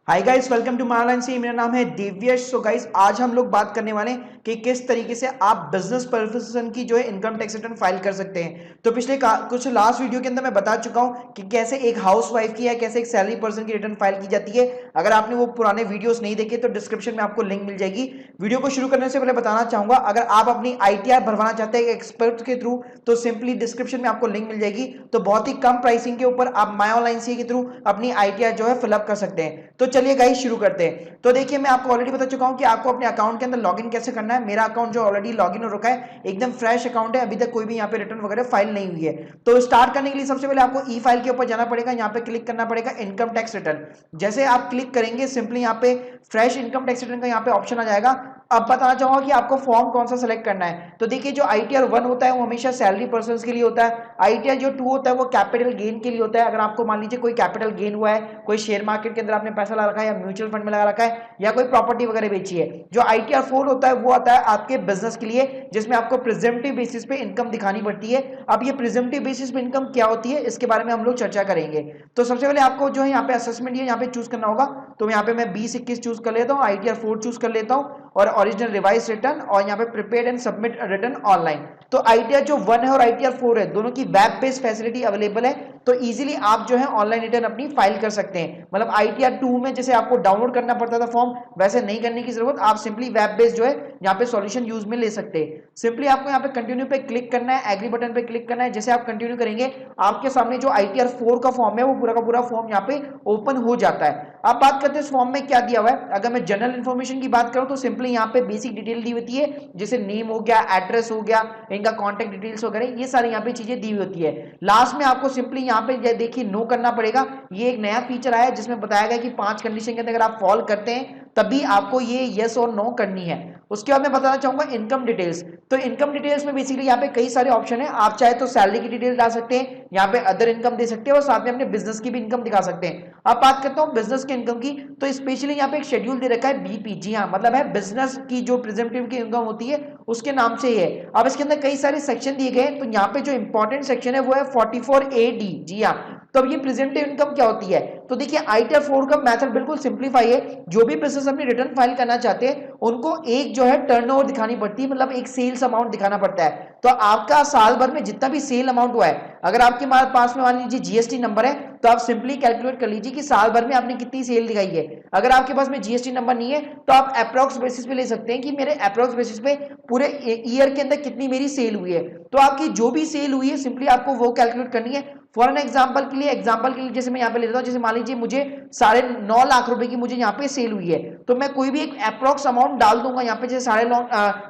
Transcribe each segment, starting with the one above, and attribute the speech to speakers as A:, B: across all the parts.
A: Hi guys, welcome to my online सी। मेरा नाम है दिव्यश। सो गाइस, आज हम लोग बात करने वाले हैं कि किस तरीके से आप बिजनेस पर्सन की जो है इनकम टैक्स रिटर्न फाइल कर सकते हैं। तो पिछले कुछ लास्ट वीडियो के अंदर मैं बता चुका हूं कि कैसे एक हाउस वाइफ की या कैसे एक सैलरी पर्सन की रिटर्न फाइल की जाती है। अगर आपने वो पुराने वीडियोस नहीं देखे तो डिस्क्रिप्शन में आपको लिंक मिल जाएगी। वीडियो को शुरू करने से पहले बताना चाहूंगा, अगर आप अपनी ITR भरवाना चाहते हैं एक्सपर्ट के थ्रू तो सिंपली डिस्क्रिप्शन में आपको लिंक मिल जाएगी। तो बहुत ही कम प्राइसिंग के ऊपर आप माय ऑनलाइन सी के थ्रू अपनी ITR जो है फिलअप कर सकते हैं। तो चलिए गाइस शुरू करते हैं। तो देखिए, मैं आपको ऑलरेडी बता चुका हूं कि आपको अपने अकाउंट के अंदर लॉगिन कैसे करना है। मेरा अकाउंट जो ऑलरेडी लॉगिन हो रखा है, एकदम फ्रेश अकाउंट है, अभी तक कोई भी यहाँ पे रिटर्न वगैरह फाइल नहीं हुई है। तो स्टार्ट करने के लिए सबसे पहले आपको ई फाइल के ऊपर जाना पड़ेगा। यहाँ पे क्लिक करना पड़ेगा इनकम टैक्स रिटर्न। जैसे आप क्लिक करेंगे सिंपली यहाँ पे फ्रेश इनकम टैक्स रिटर्न का यहाँ पे ऑप्शन आ जाएगा। अब बताना चाहूंगा कि आपको फॉर्म कौन सा सेलेक्ट करना है। तो देखिए, जो ITR 1 होता है वो हमेशा सैलरी पर्सन के लिए होता है। ITR जो 2 होता है वो कैपिटल गेन के लिए होता है। अगर आपको मान लीजिए कोई कैपिटल गेन हुआ है, कोई शेयर मार्केट के अंदर आपने पैसा लगा रखा है या म्यूचुअल फंड में लगा रखा है या कोई प्रॉपर्टी वगैरह बेची है। जो ITR 4 होता है वो आता है आपके बिजनेस के लिए, जिसमें आपको प्रिजम्पटिव बेसिस पे इनकम दिखानी पड़ती है। अब ये प्रिजम्पटिव बेसिस पे इनकम क्या होती है, इसके बारे में हम लोग चर्चा करेंगे। तो सबसे पहले आपको जो है यहाँ पे असेसमेंट यहाँ पे चूज करना होगा। तो यहाँ पे मैं 2021 चूज कर लेता हूँ, ITR 4 चूज कर लेता हूँ और ओरिजिनल रिवाइज रिटर्न, और यहाँ पे prepared and submit return online. तो ITR जो 1 है और ITR 4 है, दोनों की वेब बेस्ड फैसिलिटी अवेलेबल है। तो इजीली आप जो है ऑनलाइन रिटर्न अपनी फाइल कर सकते हैं। मतलब ITR 2 में जैसे आपको डाउनलोड करना पड़ता था फॉर्म, वैसे नहीं करने की जरूरत। आप सिंपली वेब बेस्ड जो है यहाँ पे सॉल्यूशन यूज में ले सकते हैं। सिंपली आपको यहाँ पे कंटिन्यू पे क्लिक करना है, एग्री बटन पे क्लिक करना है। जैसे आप कंटिन्यू करेंगे, आपके सामने जो ITR 4 का फॉर्म है वो पूरा का पूरा फॉर्म यहाँ पे ओपन हो जाता है। अब बात करते हैं इस फॉर्म में क्या दिया हुआ है। अगर मैं जनरल इन्फॉर्मेशन की बात करूं तो सिंपली यहाँ पे बेसिक डिटेल दी होती है, जैसे नेम हो गया, एड्रेस हो गया, इनका कॉन्टेक्ट डिटेल्स वगैरह, ये सारी यहाँ पे चीजें दी होती है। लास्ट में आपको सिंपली यहाँ पे देखिए नो करना पड़ेगा। ये एक नया फीचर आया है जिसमें बताया गया कि 5 कंडीशन के अंदर अगर आप फॉलो करते हैं तभी आपको ये यस और नो करनी है। उसके बाद मैं बताना चाहूंगा इनकम डिटेल्स। तो इनकम डिटेल्स में बेसिकली यहाँ पे कई सारे ऑप्शन है। आप चाहे तो सैलरी की डिटेल डाल सकते हैं, यहाँ पे अदर इनकम दे सकते हैं और साथ में अपने बिजनेस की भी इनकम दिखा सकते हैं। अब बात करता हूँ बिजनेस के इनकम की। तो स्पेशली यहाँ पे एक शेड्यूल दे रखा है BP। जी हाँ, मतलब है बिजनेस की जो प्रेजेंटेटिव की इनकम होती है उसके नाम से ही है। अब इसके अंदर कई सारे सेक्शन दिए गए। तो यहाँ पे जो इंपॉर्टेंट सेक्शन है वो है 44AD। जी हाँ, तो अब ये प्रेजेंटिव इनकम क्या होती है। तो देखिए, ITR 4 का मेथड बिल्कुल सिंप्लीफाई है। जो भी बिजनेस अपनी रिटर्न फाइल करना चाहते हैं उनको एक जो है टर्नओवर दिखानी पड़ती है, मतलब एक सेल्स अमाउंट दिखाना पड़ता है। तो आपका साल भर में जितना भी सेल अमाउंट हुआ है, अगर आपके पास में मान लीजिए GST नंबर है, तो आप सिंपली कैलकुलेट कर लीजिए कि साल भर में आपने कितनी सेल दिखाई है। अगर आपके पास में GST नंबर नहीं है तो आप अप्रोक्स बेसिस पे ले सकते हैं कि मेरे अप्रोक्स बेसिस पे पूरे ईयर के अंदर कितनी मेरी सेल हुई है। तो आपकी जो भी सेल हुई है सिंपली आपको वो कैलकुलेट करनी है। फॉर एन एग्जाम्पल के लिए जैसे मैं यहाँ पे लेता हूँ, जैसे मान लीजिए मुझे 9.5 लाख रुपए की मुझे यहाँ पे सेल हुई है, तो मैं कोई भी एक अप्रोक्स अमाउंट डाल दूंगा यहाँ पे, जैसे 9.5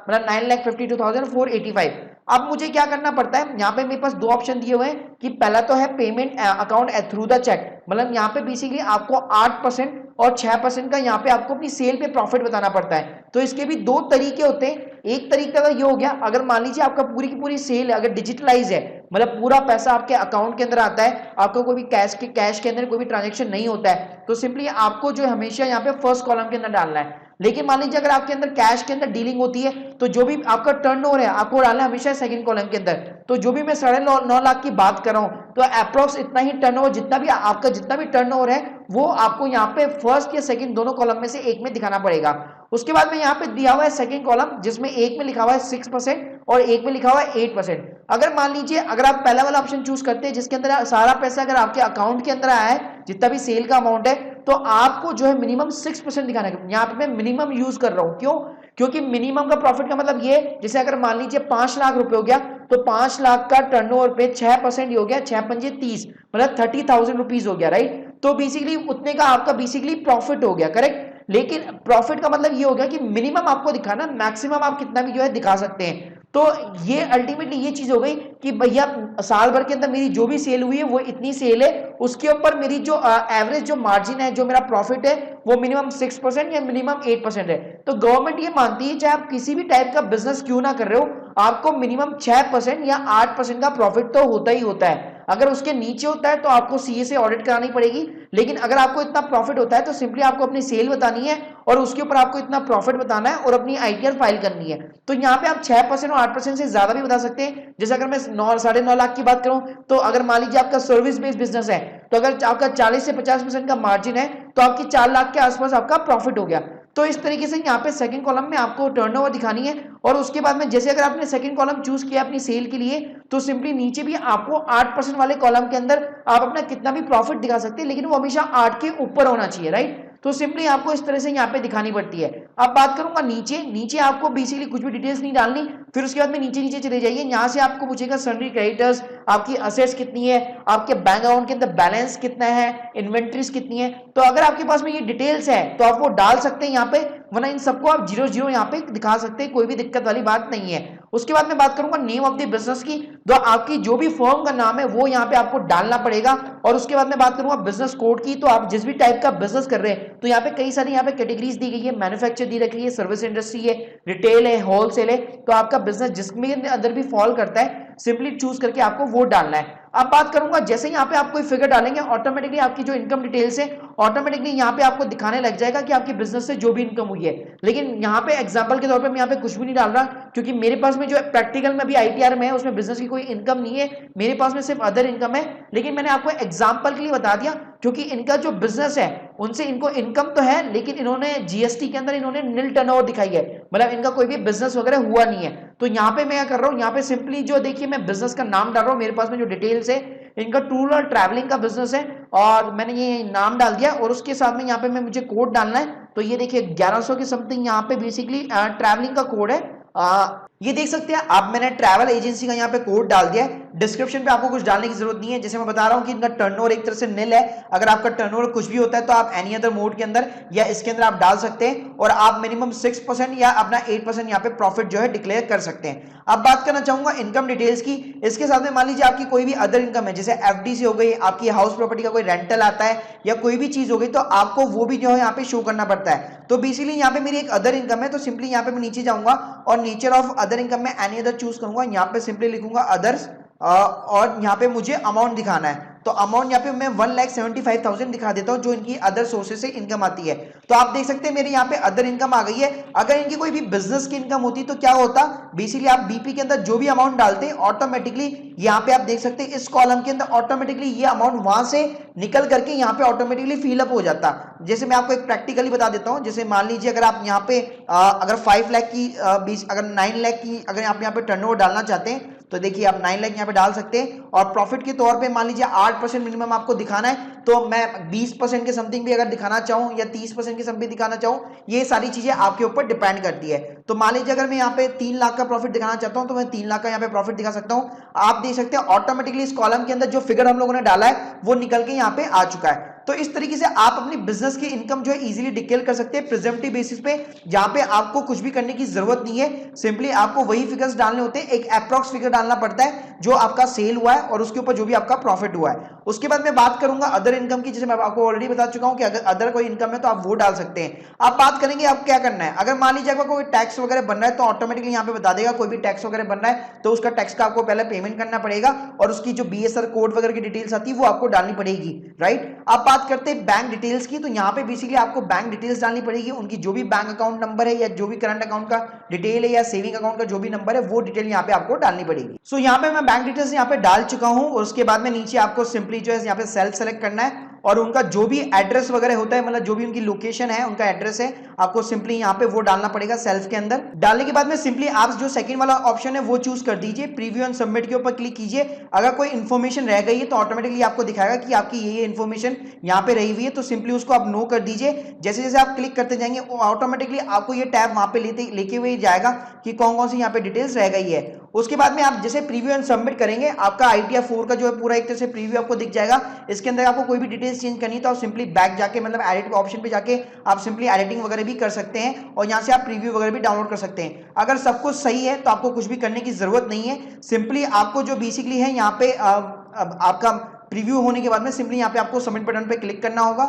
A: मतलब 9,52,485। अब मुझे क्या करना पड़ता है, यहाँ पे मेरे पास दो ऑप्शन दिए हुए हैं कि पहला तो है payment account through the cheque. मतलब यहाँ पे बेसिकली आपको 8% और 6% का यहाँ पे आपको अपनी सेल पे प्रॉफिट बताना पड़ता है। तो इसके भी दो तरीके होते हैं। एक तरीका तो ये हो गया, अगर मान लीजिए आपका पूरी की पूरी सेल अगर डिजिटलाइज है, मतलब पूरा पैसा आपके अकाउंट के अंदर आता है, आपको कोई भी कैश के अंदर कोई भी ट्रांजेक्शन नहीं होता है, तो सिंपली आपको जो हमेशा यहाँ पे फर्स्ट कॉलम के अंदर डालना है। लेकिन मान लीजिए अगर आपके अंदर कैश के अंदर डीलिंग होती है, तो जो भी आपका टर्नओवर है आपको डालना है हमेशा सेकंड कॉलम के अंदर। तो जो भी मैं 9.5 लाख की बात कर रहा हूं, तो अप्रोक्स इतना ही टर्नओवर, जितना भी टर्नओवर है वो आपको यहाँ पे फर्स्ट या सेकंड दोनों कॉलम में से एक में दिखाना पड़ेगा। उसके बाद में यहाँ पे दिया हुआ है सेकंड कॉलम, जिसमें एक में लिखा हुआ है 6% और एक में लिखा हुआ है 8%। अगर मान लीजिए अगर आप पहला वाला ऑप्शन चूज करते हैं जिसके अंदर सारा पैसा अगर आपके अकाउंट के अंदर आया है, जितना भी सेल का अमाउंट है, तो आपको जो है मिनिमम 6% दिखाना है। यहाँ पे मैं मिनिमम यूज कर रहा हूं, क्यों? क्योंकि मिनिमम का प्रॉफिट का मतलब ये, जैसे अगर मान लीजिए 5 लाख रुपए हो गया, तो 5 लाख का टर्नओवर पे 6% हो गया, 6 पंजे 30, मतलब 30,000 रुपीज हो गया, राइट। तो बेसिकली उतने का आपका बेसिकली प्रॉफिट हो गया, करेक्ट। लेकिन प्रॉफिट का मतलब ये हो गया कि मिनिमम आपको दिखाना, मैक्सिमम आप कितना भी जो है दिखा सकते हैं। तो ये अल्टीमेटली ये चीज हो गई कि भैया साल भर के अंदर मेरी जो भी सेल हुई है वो इतनी सेल है, उसके ऊपर मेरी जो एवरेज जो मार्जिन है, जो मेरा प्रॉफिट है, वो मिनिमम 6% या मिनिमम 8% है। तो गवर्नमेंट ये मानती है चाहे आप किसी भी टाइप का बिजनेस क्यों ना कर रहे हो, आपको मिनिमम 6% या 8% का प्रॉफिट तो होता ही होता है। अगर उसके नीचे होता है तो आपको सीए से ऑडिट करानी पड़ेगी, लेकिन अगर आपको इतना प्रॉफिट होता है तो सिंपली आपको अपनी सेल बतानी है और उसके ऊपर आपको इतना प्रॉफिट बताना है और अपनी आईटीआर फाइल करनी है। तो यहाँ पे आप 6% और 8% से ज्यादा भी बता सकते हैं। जैसे अगर मैं 9.5 लाख की बात करूं, तो अगर मान लीजिए आपका सर्विस बेस्ड बिजनेस है, तो अगर आपका 40 से 50% का मार्जिन है तो आपकी 4 लाख के आसपास आपका प्रॉफिट हो गया। तो इस तरीके से यहाँ पे सेकंड कॉलम में आपको टर्नओवर दिखानी है और उसके बाद में जैसे अगर आपने सेकंड कॉलम चूज किया अपनी सेल के लिए, तो सिंपली नीचे भी आपको 8% वाले कॉलम के अंदर आप अपना कितना भी प्रॉफिट दिखा सकते हैं, लेकिन वो हमेशा 8 के ऊपर होना चाहिए, राइट। तो सिंपली आपको इस तरह से यहाँ पे दिखानी पड़ती है। अब बात करूंगा नीचे आपको बेसिकली कुछ भी डिटेल्स नहीं डालनी। फिर उसके बाद में नीचे चले जाइए, यहाँ से आपको पूछेगा सन्ड्री क्रेडिटर्स, आपकी असेट्स कितनी है, आपके बैंक अकाउंट के अंदर बैलेंस कितना है, इन्वेंट्रीज कितनी है। तो अगर आपके पास में ये डिटेल्स है तो आप वो डाल सकते हैं यहाँ पे, वरना इन सबको आप 0 यहाँ पे दिखा सकते हैं, कोई भी दिक्कत वाली बात नहीं है। उसके बाद मैं बात करूंगा नेम ऑफ द बिजनेस की, तो आपकी जो भी फर्म का नाम है वो यहाँ पे आपको डालना पड़ेगा। और उसके बाद मैं बात करूंगा बिजनेस कोड की, तो आप जिस भी टाइप का बिजनेस कर रहे हैं तो यहाँ पे कई सारी यहाँ पे कैटेगरीज दी गई है, मैन्युफैक्चर दी रखी है, सर्विस इंडस्ट्री है, रिटेल है, होलसेल है। तो आपका बिजनेस जिसमें अंदर भी फॉल करता है सिंपली चूज करके आपको वो डालना है। अब बात करूंगा जैसे यहाँ पे आप कोई फिगर डालेंगे ऑटोमेटिकली आपकी जो इनकम डिटेल्स है ऑटोमेटिकली यहाँ पे आपको दिखाने लग जाएगा कि आपके बिजनेस से जो भी इनकम हुई है। लेकिन यहाँ पे एग्जांपल के तौर पे मैं यहाँ पे कुछ भी नहीं डाल रहा, क्योंकि मेरे पास में जो प्रैक्टिकल में भी आईटीआर में है उसमें बिजनेस की कोई इनकम नहीं है, मेरे पास में सिर्फ अदर इनकम है। लेकिन मैंने आपको एग्जाम्पल के लिए बता दिया, क्योंकि इनका जो बिजनेस है उनसे इनको इनकम तो है, लेकिन इन्होंने जीएसटी के अंदर इन्होंने नील टर्नओवर दिखाई है, मतलब इनका कोई भी बिजनेस वगैरह हुआ नहीं है। तो यहाँ पे मैं क्या कर रहा हूँ, यहाँ पे सिंपली जो देखिए मैं बिजनेस का नाम डाल रहा हूँ, मेरे पास में जो डिटेल्स है इनका टूर और ट्रैवलिंग का बिजनेस है और मैंने ये नाम डाल दिया। और उसके साथ में यहाँ पे मैं मुझे कोड डालना है, तो ये देखिए 1100 के समथिंग यहाँ पे बेसिकली ट्रैवलिंग का कोड है। ये देख सकते हैं आप, मैंने ट्रैवल एजेंसी का यहाँ पे कोड डाल दिया है। डिस्क्रिप्शन पे आपको कुछ डालने की जरूरत नहीं है, जैसे मैं बता रहा हूँ कि इनका टर्नओवर एक तरह से नील है। अगर आपका टर्नओवर कुछ भी होता है तो आप एनी अदर मोड के अंदर या इसके अंदर आप डाल सकते हैं और आप मिनिमम 6% या अपना 8% यहाँ पे प्रॉफिट जो है डिक्लेयर कर सकते हैं। अब बात करना चाहूंगा इनकम डिटेल्स की। इसके साथ में मान लीजिए आपकी कोई भी अदर इनकम है, जैसे एफडीसी हो गई, आपकी हाउस प्रॉपर्टी का कोई रेंटल आता है या कोई भी चीज हो गई, तो आपको वो भी जो है यहाँ पे शो करना पड़ता है। तो बेसिकली यहाँ पे मेरी एक अदर इनकम है, तो सिंपली यहाँ पे मैं नीचे जाऊंगा और नेचर ऑफ अदर इनकम में एनी अदर चूज करूंगा, यहाँ पे सिंपली लिखूंगा अदर्स और यहाँ पे मुझे अमाउंट दिखाना है। तो अमाउंट यहाँ पे मैं 1,75,000 दिखा देता हूँ जो इनकी अदर सोर्सेज से इनकम आती है। तो आप देख सकते हैं मेरे यहाँ पे अदर इनकम आ गई है। अगर इनकी कोई भी बिजनेस की इनकम होती तो क्या होता, बेसिकली आप बीपी के अंदर जो भी अमाउंट डालते हैं ऑटोमेटिकली यहाँ पे आप देख सकते हैं इस कॉलम के अंदर ऑटोमेटिकली ये अमाउंट वहां से निकल करके यहाँ पे ऑटोमेटिकली फिलअप हो जाता। जैसे मैं आपको एक प्रैक्टिकली बता देता हूँ, जैसे मान लीजिए अगर आप यहाँ पे अगर 5 लाख की अगर 9 लाख की अगर आप यहाँ पे टर्नओवर डालना चाहते हैं तो देखिए आप 9 लाख यहाँ पे डाल सकते हैं और प्रॉफिट के तौर पे मान लीजिए 8% मिनिमम आपको दिखाना है। तो मैं 20% के समथिंग भी अगर दिखाना चाहूँ या 30% के समथिंग दिखाना चाहूँ, ये सारी चीजें आपके ऊपर डिपेंड करती है। तो मान लीजिए अगर मैं यहाँ पे 3 लाख का प्रॉफिट दिखाना चाहता हूँ तो मैं 3 लाख का यहाँ पे प्रॉफिट दिखा सकता हूँ। आप देख सकते हैं ऑटोमेटिकली इस कॉलम के अंदर जो फिगर हम लोगों ने डाला है वो निकल के यहाँ पे आ चुका है। तो इस तरीके से आप अपनी बिजनेस की इनकम जो है इजीली डिक्लेयर कर सकते हैं प्रिजम्पटिव बेसिस पे, जहां पे आपको कुछ भी करने की जरूरत नहीं है, सिंपली आपको वही फिगर्स डालने होते हैं। एक अप्रॉक्स फिगर डालना पड़ता है जो आपका सेल हुआ है और उसके ऊपर जो भी आपका प्रॉफिट हुआ है। उसके बाद मैं बात करूंगा अदर इनकम की, जैसे मैं आपको ऑलरेडी बता चुका हूं कि अगर अदर कोई इनकम है तो आप वो डाल सकते हैं। आप बात करेंगे आप क्या करना है, अगर मान लीजिए आपका कोई टैक्स वगैरह बन रहा है तो ऑटोमेटिकली यहाँ पे बता देगा कोई भी टैक्स वगैरह बन रहा है तो उसका टैक्स का आपको पहले पेमेंट करना पड़ेगा और उसकी जो बीएसआर कोड वगैरह की डिटेल्स आती है वो आपको डालनी पड़ेगी, राइट। आप बात करते हैं बैंक डिटेल्स की, तो यहाँ पे बेसिकली आपको बैंक डिटेल्स डालनी पड़ेगी, उनकी जो भी बैंक अकाउंट नंबर है या जो भी करंट अकाउंट का डिटेल है या सेविंग अकाउंट का जो भी नंबर है वो डिटेल यहाँ पे आपको डालनी पड़ेगी। सो यहाँ पे मैं बैंक डिटेल्स यहाँ पे डाल चुका हूँ और उसके बाद में नीचे आपको सिंपली जो है यहाँ पे सेल्फ सेलेक्ट करना है और उनका जो भी एड्रेस वगैरह होता है, मतलब जो भी उनकी लोकेशन है उनका एड्रेस है, आपको सिंपली यहाँ पे वो डालना पड़ेगा सेल्फ के अंदर। डालने के बाद में सिंपली आप जो सेकंड वाला ऑप्शन है वो चूज कर दीजिए, प्रीव्यू एंड सबमिट के ऊपर क्लिक कीजिए। अगर कोई इन्फॉर्मेशन रह गई है तो ऑटोमेटिकली आपको दिखाएगा कि आपकी ये इन्फॉर्मेशन यहाँ पे रही हुई है, तो सिंपली उसको आप नो कर दीजिए। जैसे जैसे आप क्लिक करते जाएंगे ऑटोमेटिकली आपको ये टैब वहां पे लेके हुए जाएगा कि कौन कौन सी यहाँ पे डिटेल्स रह गई है। उसके बाद में आप जैसे प्रीव्यू एंड सबमिट करेंगे आपका आईटीआर 4 का जो है पूरा एक तरह से प्रीव्यू आपको दिख जाएगा। इसके अंदर आपको कोई भी डिटेल्स चेंज करनी है तो आप सिंपली बैक जाके मतलब एडिट ऑप्शन पे जाके आप सिंपली एडिटिंग वगैरह भी कर सकते हैं और यहाँ से आप प्रीव्यू वगैरह भी डाउनलोड कर सकते हैं। अगर सब कुछ सही है तो आपको कुछ भी करने की जरूरत नहीं है, सिंपली आपको जो बेसिकली है यहाँ पे आपका प्रीव्यू होने के बाद में सिंपली यहाँ पे आपको सबमिट बटन पे क्लिक करना होगा।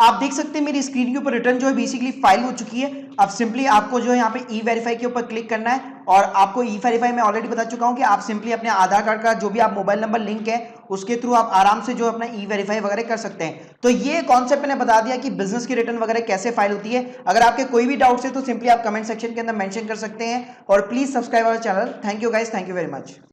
A: आप देख सकते हैं मेरी स्क्रीन के ऊपर रिटर्न जो है बेसिकली फाइल हो चुकी है। अब सिंपली आपको जो है यहाँ पे ई वेरीफाई के ऊपर क्लिक करना है और आपको ई वेरीफाई मैं ऑलरेडी बता चुका हूँ कि आप सिंपली अपने आधार कार्ड का जो भी आप मोबाइल नंबर लिंक है उसके थ्रू आप आराम से जो अपना ई वेरीफाई वगैरह कर सकते हैं। तो ये कॉन्सेप्ट मैंने बता दिया कि बिजनेस की रिटर्न वगैरह कैसे फाइल होती है। अगर आपके कोई भी डाउट्स है तो सिंपली आप कमेंट सेक्शन के अंदर मेंशन कर सकते हैं और please subscribe our channel. Thank you guys, thank you very much.